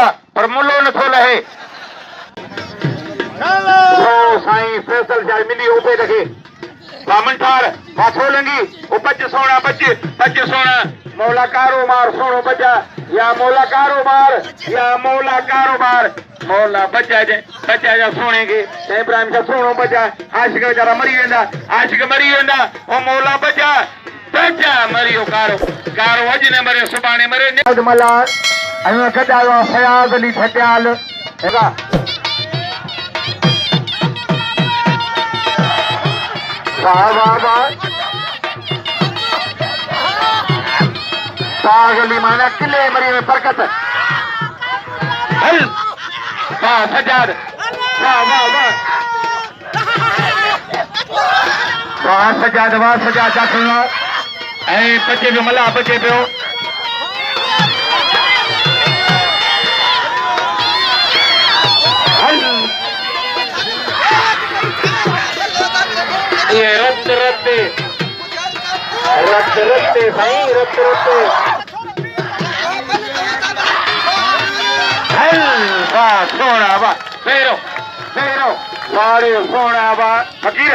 मुला पर मुलो नथो लहे साईं फैसल जाए मिली ओपे लगे बामन ठार पाछो लंगी ओ बच सोना बच सोना मौला कारोबार सोनो बचा या मौला कारोबार मौला बचा जा सोने के इब्राहिम का सोनो बचा आशिक बेचारा मरी वेंदा ओ मौला बचा मरियो कारो अज ने मरे सुबाने मरे मला अन कदा फयाज अली ठट्याल हेगा वाह सागली माना किले मरी में बरकत हल वाह सजाद वाह सजाद जाखना ऐ बचे पियो मला बचे पियो हल ये रत्ते भाई रत्ते वाह सोना वाह फेरो सारे सोना वाह फकीर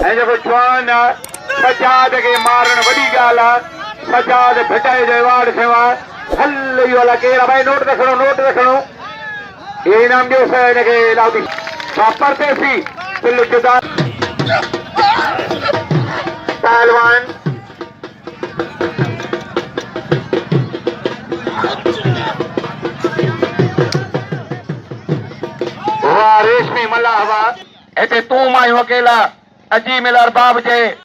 ऐ जो जवान सजाद के मारण वडी गाल सजाद भिटाए जे वाड़ सेवा हल यो वाला केरा भाई नोट रखणो ये नाम दियो से के लाउदी वापर पेसी दिल जुदा पहलवान वाह रेशमी मल्ला हवा ऐसे तू मायो अकेला अजी मिलर बाब जे